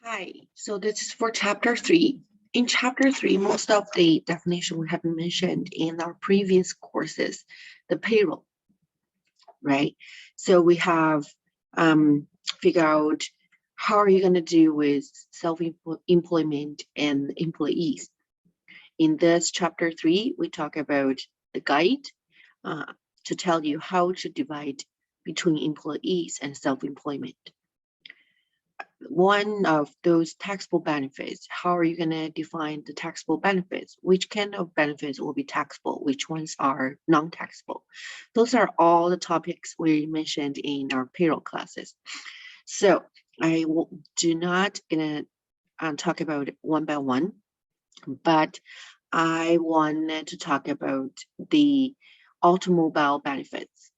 Hi, so this is for chapter 3. In chapter 3, most of the definition we have mentioned in our previous courses, the payroll, right? So we have figured out how are you going to deal with self-employment and employees. In this chapter 3, we talk about the guide uh, to tell you how to divide between employees and self-employment. One of those taxable benefits, how are you going to define the taxable benefits? Which kind of benefits will be taxable? Which ones are non-taxable? Those are all the topics we mentioned in our payroll classes. So I do not going to talk about it one by one, but I wanted to talk about the automobile benefits.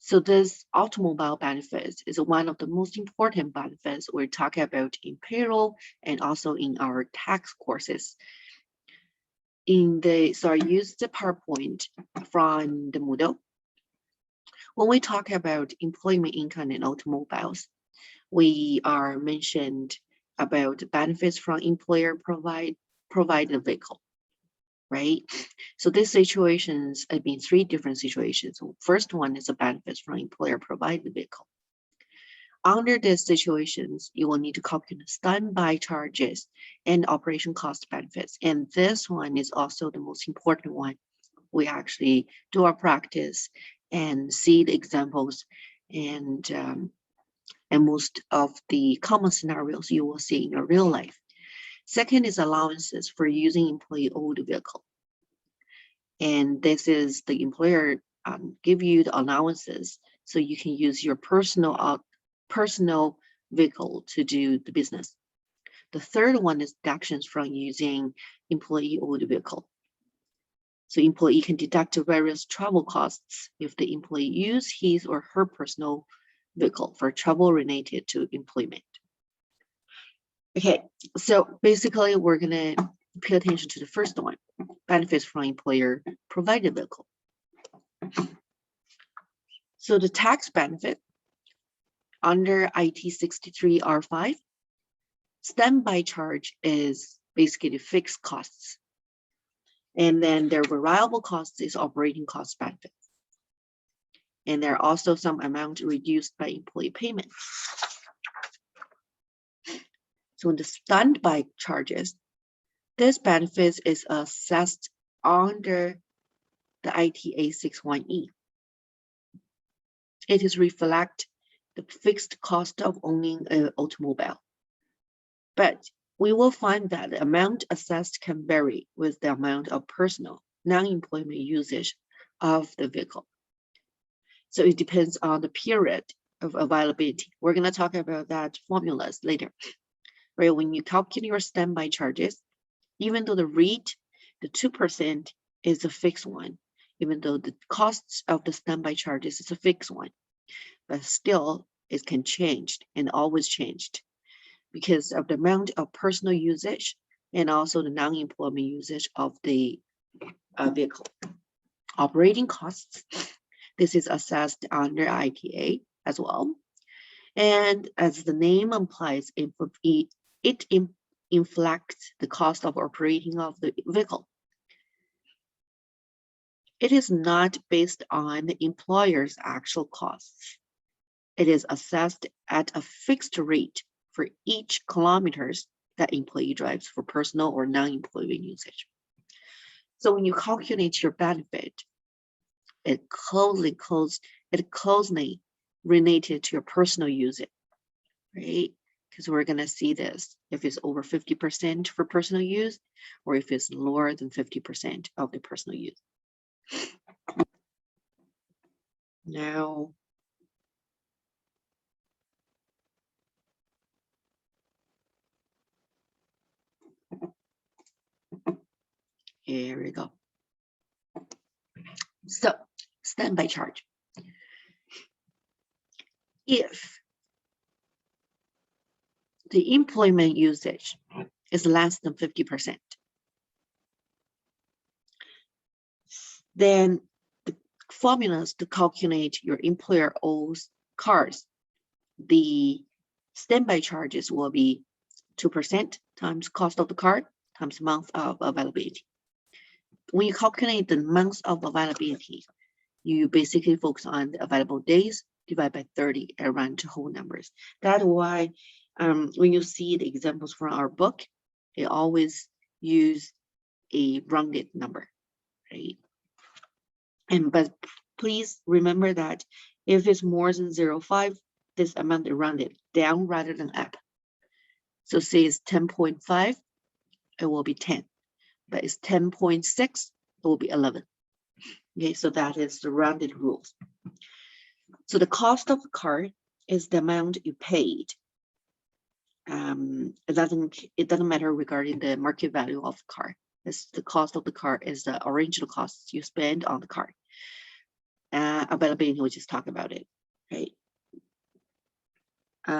So this automobile benefits is one of the most important benefits we're talking about in payroll and also in our tax courses. So I use the PowerPoint from the Moodle. When we talk about employment income and automobiles, we are mentioned about benefits from employer provided vehicle. Right? So these situations have been 3 different situations. First one is a benefits from employer provided vehicle. Under these situations, you will need to calculate standby charges and operation cost benefits. And this one is also the most important one. We actually do our practice and see the examples and most of the common scenarios you will see in your real life. Second is allowances for using employee-owned vehicle. And this is the employer give you the allowances so you can use your personal vehicle to do the business. The third one is deductions from using employee-owned vehicle. So employee can deduct various travel costs if the employee use his or her personal vehicle for travel related to employment. Okay, so basically we're gonna pay attention to the first one, benefits from employer provided vehicle. So the tax benefit under IT 63R5, standby charge is basically fixed costs. And then their variable costs is operating cost benefit. And there are also some amount reduced by employee payment. So in the standby charges, this benefit is assessed under the ITA 61E. It is reflect the fixed cost of owning an automobile. But we will find that the amount assessed can vary with the amount of personal non-employment usage of the vehicle. So it depends on the period of availability. We're going to talk about that formulas later. Right? When you calculate your standby charges, even though the rate, the 2% is a fixed one, even though the costs of the standby charges is a fixed one, but still it can change and always changed because of the amount of personal usage and also the non-employment usage of the vehicle. Operating costs, this is assessed under ITA as well. And as the name implies, it inflects the cost of operating of the vehicle. It is not based on the employer's actual costs. It is assessed at a fixed rate for each kilometers that employee drives for personal or non-employment usage. So when you calculate your benefit, it closely related to your personal usage, right? Because we're going to see this if it's over 50% for personal use or if it's lower than 50% of the personal use. Now, here we go. So, standby charge. If the employment usage is less than 50%, then the formulas to calculate your employer owes cars, the standby charges will be 2% times cost of the car times month of availability. When you calculate the months of availability, you basically focus on the available days, divide by 30, and run to whole numbers. That's why when you see the examples from our book, they always use a rounded number, right? But please remember that if it's more than 0.5, this amount is rounded down rather than up. So say it's 10.5, it will be 10. But it's 10.6, it will be 11. Okay, so that is the rounded rules. So the cost of the car is the amount you paid. It doesn't matter regarding the market value of the car. It's the cost of the car is the original costs you spend on the car. Availability, we just talked about it, right?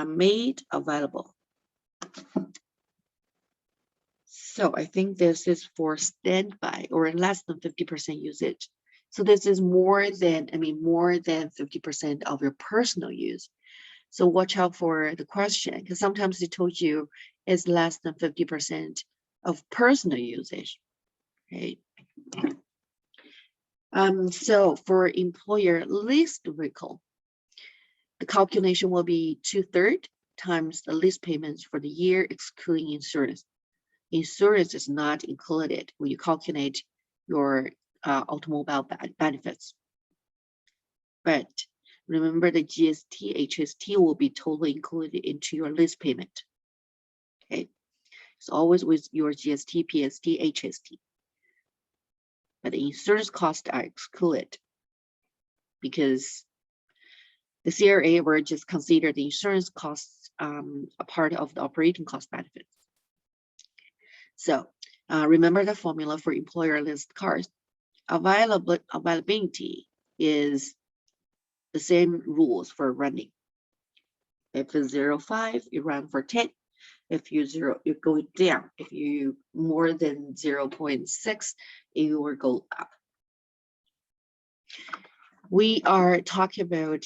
Made available. So I think this is for standby or less than 50% usage. So this is more than 50% of your personal use. So watch out for the question, because sometimes they told you it's less than 50% of personal usage, right? So for employer leased vehicle, the calculation will be 2/3 times the lease payments for the year excluding insurance. Insurance is not included when you calculate your automobile benefits. But remember the GST, HST will be totally included into your lease payment. Okay, it's always with your GST, PST, HST. But the insurance costs are excluded because the CRA will just consider the insurance costs a part of the operating cost benefits. So remember the formula for employer leased cars. Availability is the same rules for running. If it's 0.5, you run for 10. If you're going down. If you more than 0.6, you will go up. We are talking about,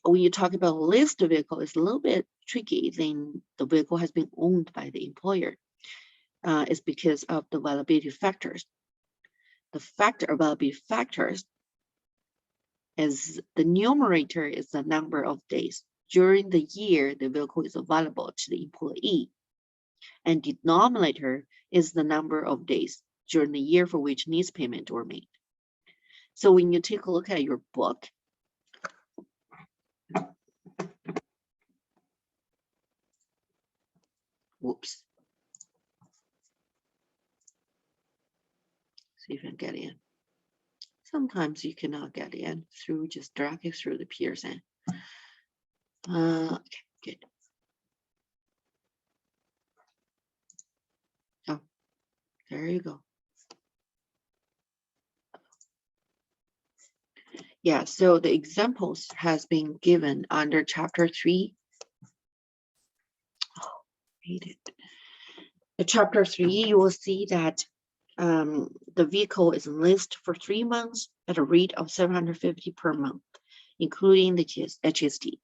when you talk about leased vehicle, it's a little bit tricky. Then the vehicle has been owned by the employer. It's because of the availability factors. The availability factors is the numerator is the number of days during the year the vehicle is available to the employee, and denominator is the number of days during the year for which lease payments were made. So when you take a look at your book, whoops. See if I can get in. Sometimes you cannot get in through just dragging through the Pearson. Okay, good. Oh, there you go. Yeah, so the examples has been given under chapter 3. Oh, read it. The chapter 3, you will see that the vehicle is leased for 3 months at a rate of $750 per month, including the HST.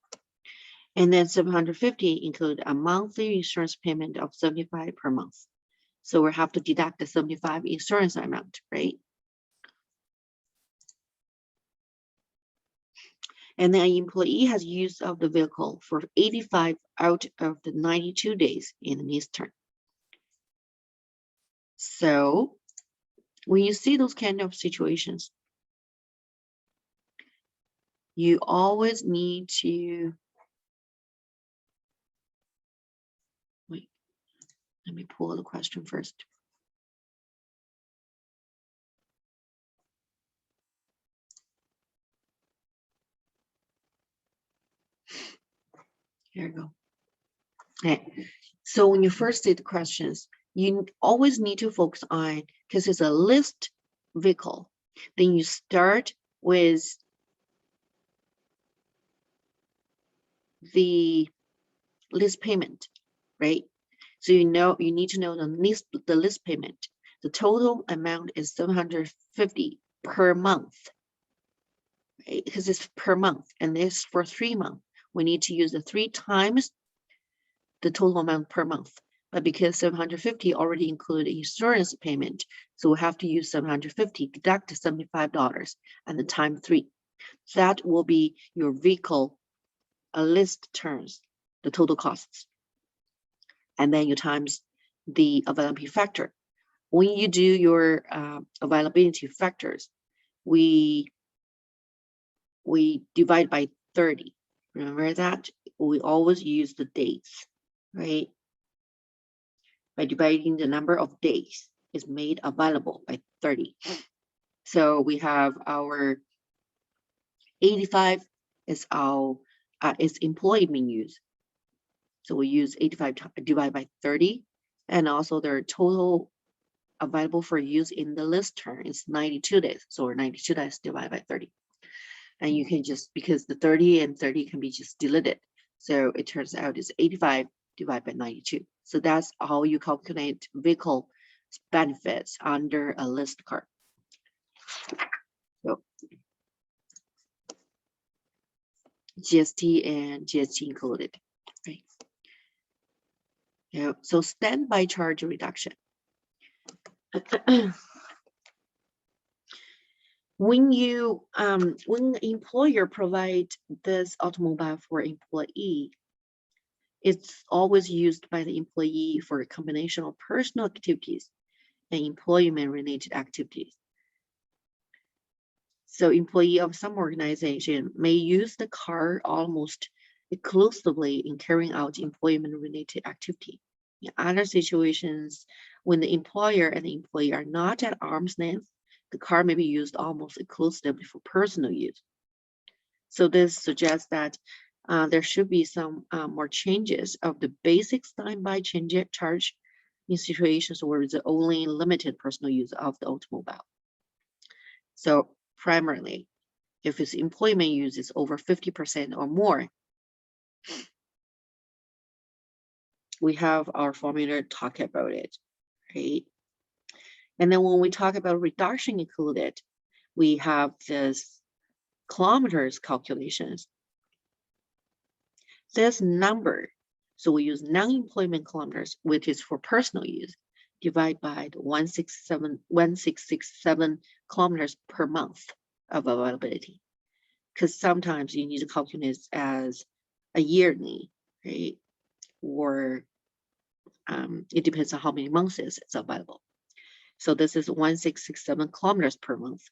And then 750 include a monthly insurance payment of 75 per month. So we have to deduct the 75 insurance amount, right? And then an employee has use of the vehicle for 85 out of the 92 days in the lease term. So when you see those kind of situations, you always need to, wait, let me pull the question first. Here we go. Okay. So when you first see the questions, you always need to focus on, because it's a leased vehicle, then you start with the lease payment, right? So you need to know the lease payment. The total amount is $750 per month, right? Because it's per month, and this for 3 months. We need to use the 3 times the total amount per month. But because 750 already included insurance payment, so we have to use 750, deduct $75, and then times 3. That will be your vehicle list terms, the total costs. And then you times the availability factor. When you do your availability factors, we divide by 30. Remember that? We always use the days, right? By dividing the number of days is made available by 30. So we have our 85 is our is employment use. So we use 85 divided by 30, and also their total available for use in the list term is 92 days. So 92 days divided by 30. And you can just, because the 30 and 30 can be just deleted. So it turns out it's 85 divided by 92. So that's how you calculate vehicle benefits under a list car. So GST and GST included, right? Yeah. So standby charge reduction. When you when the employer provide this automobile for employee, it's always used by the employee for a combination of personal activities and employment-related activities. So employee of some organization may use the car almost exclusively in carrying out employment-related activity. In other situations, when the employer and the employee are not at arm's length, the car may be used almost exclusively for personal use. So this suggests that there should be some more changes of the basic standby charge in situations where it's only limited personal use of the automobile. So primarily, if its employment use is over 50% or more, we have our formula talk about it, right? And then when we talk about reduction included, we have this kilometers calculations. This number, so we use non-employment kilometers, which is for personal use, divide by the 1667 kilometers per month of availability. Because sometimes you need to calculate as a yearly, right? Or it depends on how many months it's available. So this is 1667 kilometers per month.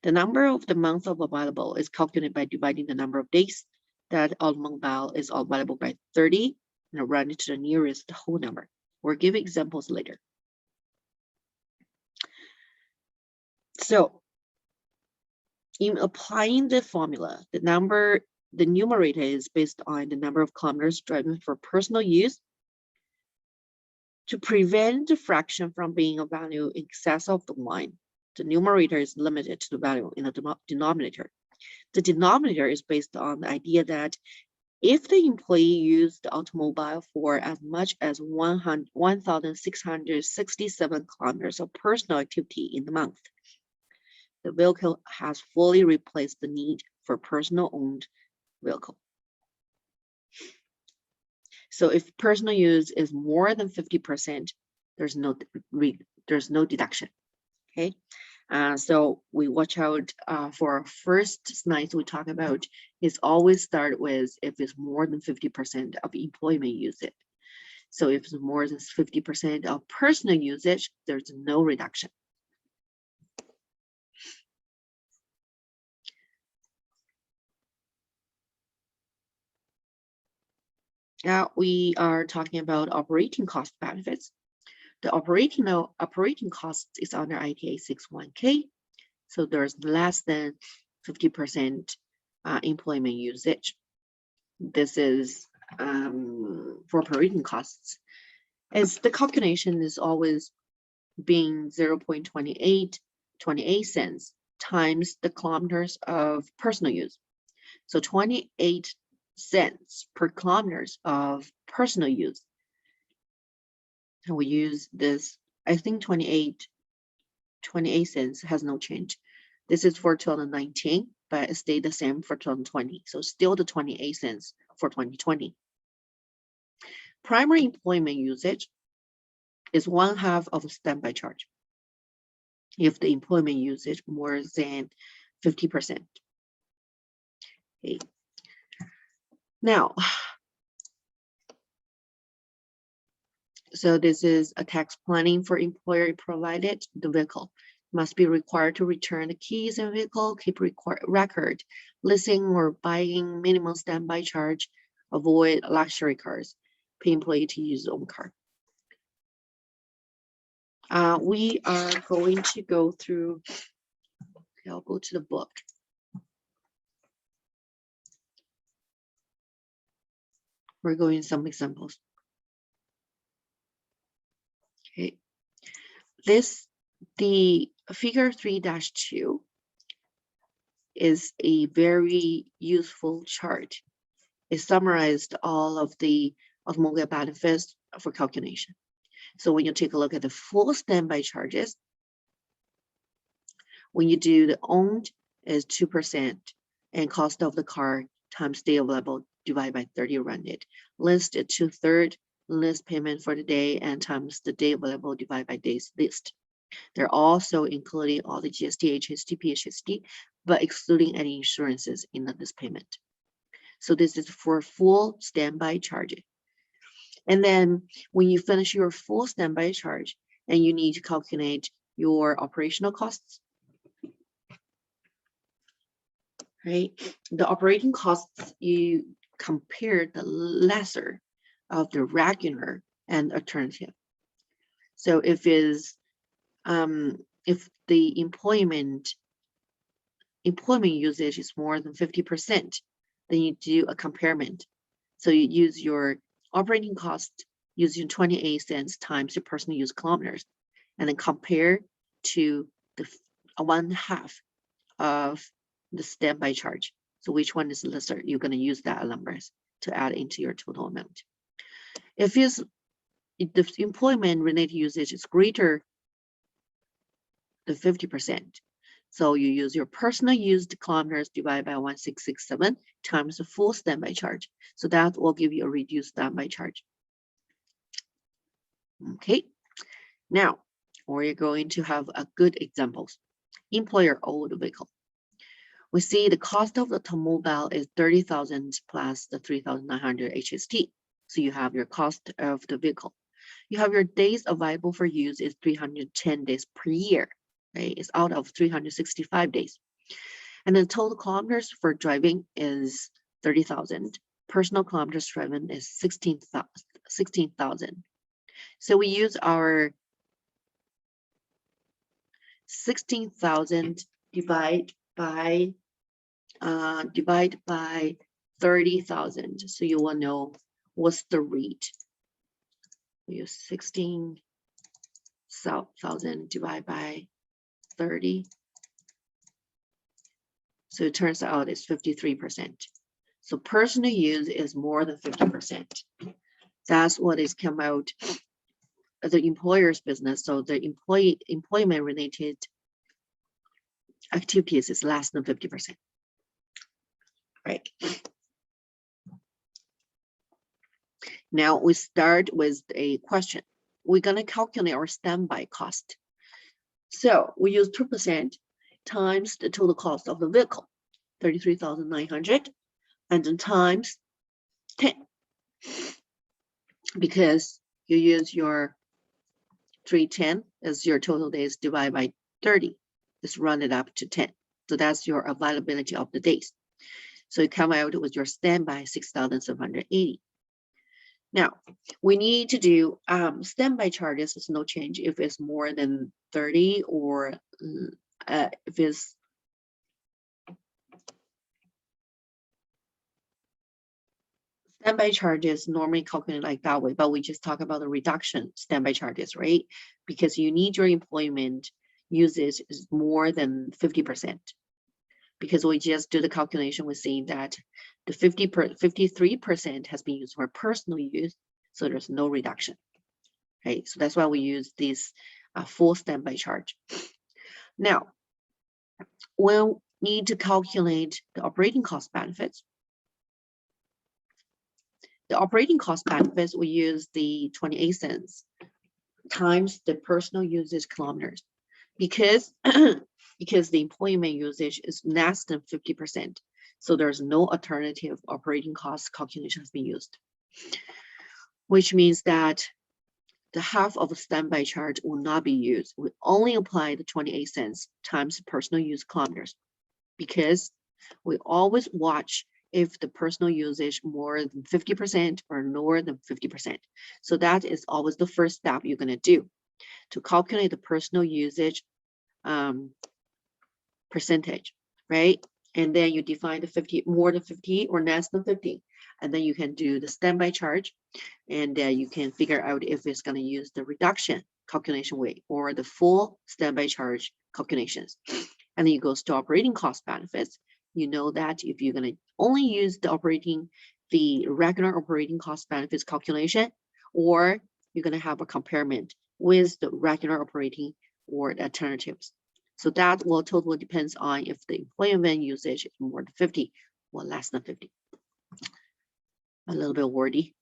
The number of the month of available is calculated by dividing the number of days that automobile is available by 30 and round it to the nearest whole number. We'll give examples later. So in applying the formula, the numerator is based on the number of kilometers driven for personal use. To prevent the fraction from being a value in excess of the line, the numerator is limited to the value in the denominator. The denominator is based on the idea that if the employee used the automobile for as much as 1,667 kilometers of personal activity in the month, the vehicle has fully replaced the need for personal owned vehicle. So if personal use is more than 50%, there's no deduction. Okay, so we watch out for our first slides we talk about is always start with if it's more than 50% of employment usage. So if it's more than 50% of personal usage, there's no reduction. Now we are talking about operating cost benefits. The operating cost is under ITA 61K, so there's less than 50% employment usage. This is for operating costs. As the calculation is always being 0.28 cents times the kilometers of personal use. So 28 cents per kilometers of personal use. And we use this, I think 28 cents has no change. This is for 2019, but it stayed the same for 2020. So still the 28 cents for 2020. Primary employment usage is 1/2 of a standby charge if the employment usage more than 50%. Okay. Now, so this is a tax planning for employer provided the vehicle. Must be required to return the keys and vehicle, keep record, leasing or buying minimum standby charge, avoid luxury cars, pay employee to use own car. We are going to go through, I'll go to the book. We're going some examples. Okay. The figure 3-2 is a very useful chart. It summarized all of the automobile benefits for calculation. So when you take a look at the full standby charges, when you do the owned is 2% and cost of the car times day available divided by 30 rounded. Leased at 2/3 list payment for the day and times the day available divided by days leased. They're also including all the GST, HST, PHST, but excluding any insurances in this payment. So this is for full standby charge. And then when you finish your full standby charge and you need to calculate your operational costs, right? The operating costs, you compare the lesser of the regular and alternative. So if the employment usage is more than 50%, then you do a comparison. So you use your operating cost using 28 cents times your personal use kilometers, and then compare to the 1/2 of the standby charge. So which one is lesser? You're going to use that numbers to add into your total amount. If the employment related usage is greater than 50%, so you use your personal used kilometers divided by 1,667 times the full standby charge. So that will give you a reduced standby charge. Okay, now we're going to have a good examples. Employer owned vehicle. We see the cost of the automobile is 30,000 plus the 3,900 HST. So you have your cost of the vehicle. You have your days available for use is 310 days per year. Right? It's out of 365 days. And the total kilometers for driving is 30,000. Personal kilometers driven is 16,000. So we use our 16,000 divide by 30,000. So you will know what's the rate. We use 16,000 divided by 30. So it turns out it's 53%. So personal use is more than 50%. That's what is come out of the employer's business. So the employment related activities is less than 50%. Right. Now we start with a question. We're going to calculate our standby cost. So we use 2% times the total cost of the vehicle, 33,900, and then times 10. Because you use your 310 as your total days divided by 30. Just run it up to 10. So that's your availability of the days. So you come out with your standby 6,780. Now we need to do standby charges. There's no change if it's more than 30 or if it's standby charges normally calculated like that way, but we just talk about the reduction standby charges, right? Because you need your employment usage is more than 50%. Because we just do the calculation, we're seeing that the 53% has been used for personal use, so there's no reduction. Okay, so that's why we use this full standby charge. Now, we'll need to calculate the operating cost benefits. The operating cost benefits, we use the 28 cents times the personal usage kilometers, because because the employment usage is less than 50%. So there's no alternative operating cost calculation has been used, which means that the half of the standby charge will not be used. We only apply the 28 cents times personal use kilometers, because we always watch if the personal usage more than 50% or lower than 50%. So that is always the first step you're going to do to calculate the personal usage percentage, right? And then you define the 50, more than 50 or less than 50. And then you can do the standby charge, and you can figure out if it's going to use the reduction calculation way or the full standby charge calculations. And then you go to operating cost benefits. You know that if you're going to only use the regular operating cost benefits calculation, or you're going to have a comparison with the regular operating or the alternatives. So that will totally depends on if the employment usage is more than 50 or less than 50. A little bit wordy.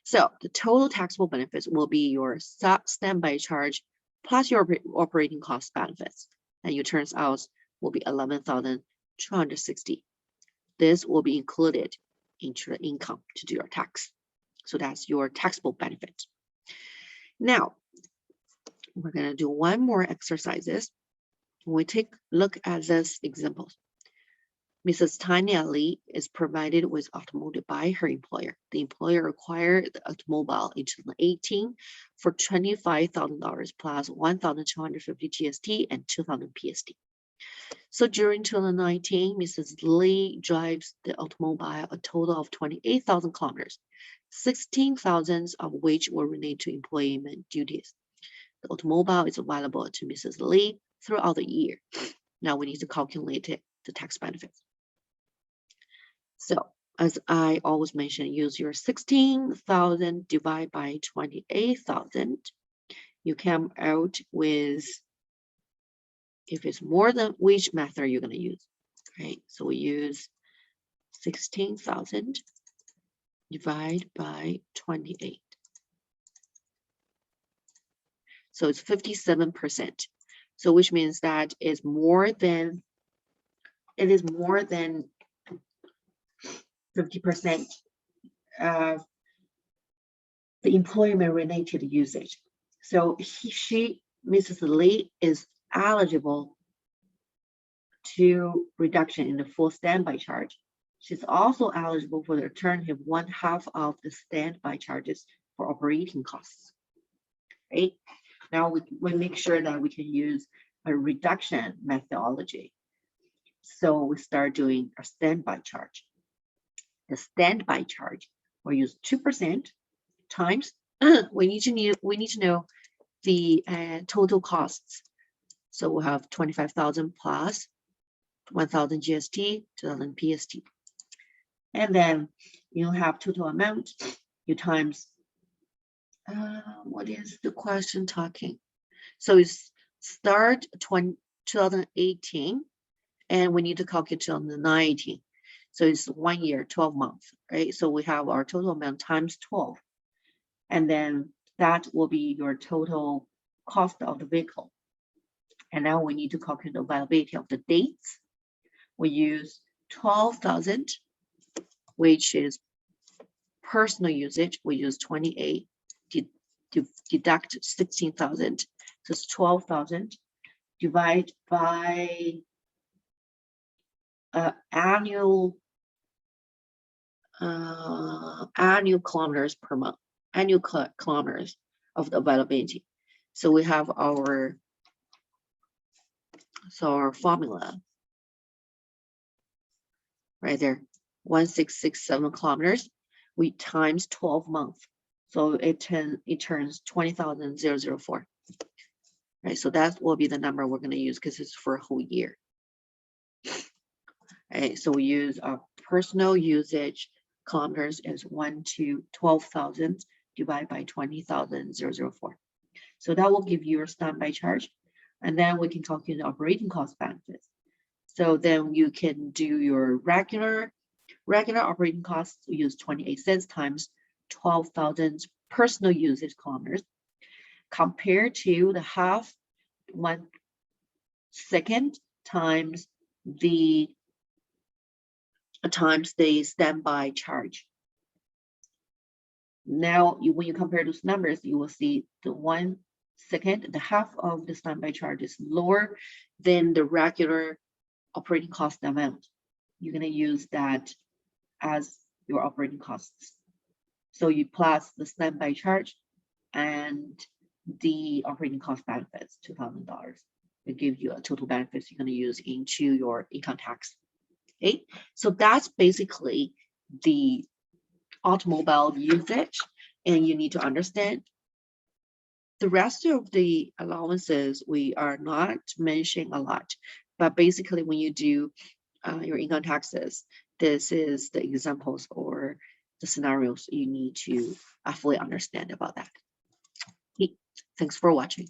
So the total taxable benefits will be your standby charge plus your operating cost benefits, and your turns out will be 11,260. This will be included into the income to do your tax. So that's your taxable benefit. Now we're going to do one more exercises. When we take a look at this example, Mrs. Tanya Lee is provided with automobile by her employer. The employer acquired the automobile in 2018 for $25,000 plus 1,250 GST and 2,000 PST. So during 2019, Mrs. Lee drives the automobile a total of 28,000 kilometers, 16,000 of which were related to employment duties. The automobile is available to Mrs. Lee throughout the year. Now we need to calculate the tax benefits. So as I always mention, use your 16,000 divided by 28,000. You come out with, if it's more than which method you're going to use, right? So we use 16,000 divided by 28. So it's 57%. So which means that it is more than 50% of the employment related usage. So Mrs. Lee is eligible to reduction in the full standby charge. She's also eligible for the alternative 1/2 of the standby charges for operating costs. Right? Now we make sure that we can use a reduction methodology. So we start doing a standby charge. The standby charge will use 2% times. we need to know the total costs. So we'll have 25,000 plus 1,000 GST, 2,000 PST, and then you have total amount. You times. What is the question talking? So it's start 2018, and we need to calculate 2019. So it's 1 year, 12 months, right? So we have our total amount times 12. And then that will be your total cost of the vehicle. And now we need to calculate the availability of the dates. We use 12,000, which is personal usage. We use 28 to deduct 16,000. So it's 12,000 divided by annual kilometers per month, annual kilometers of the availability. So we have our formula right there, 1,667 kilometers. We times 12 months, so it turns 20,004. Right, so that will be the number we're going to use because it's for a whole year. Right, so we use our personal usage kilometers as 1 to 12,000 divided by 20,004. So that will give you your standby charge, and then we can calculate the operating cost benefits. So then you can do your regular operating costs. Use 28 cents times 12,000 personal usage kilometers. compared to the half 1 second times the standby charge. Now, when you compare those numbers, you will see the 1 second, the half of the standby charge is lower than the regular operating cost amount. You're going to use that as your operating costs. So you plus the standby charge and the operating cost benefits, $2,000. It gives you a total benefits you're going to use into your income tax. Okay, so that's basically the automobile usage, and you need to understand the rest of the allowances we are not mentioning a lot, but basically when you do your income taxes, this is the examples or the scenarios you need to fully understand about that. Okay, thanks for watching.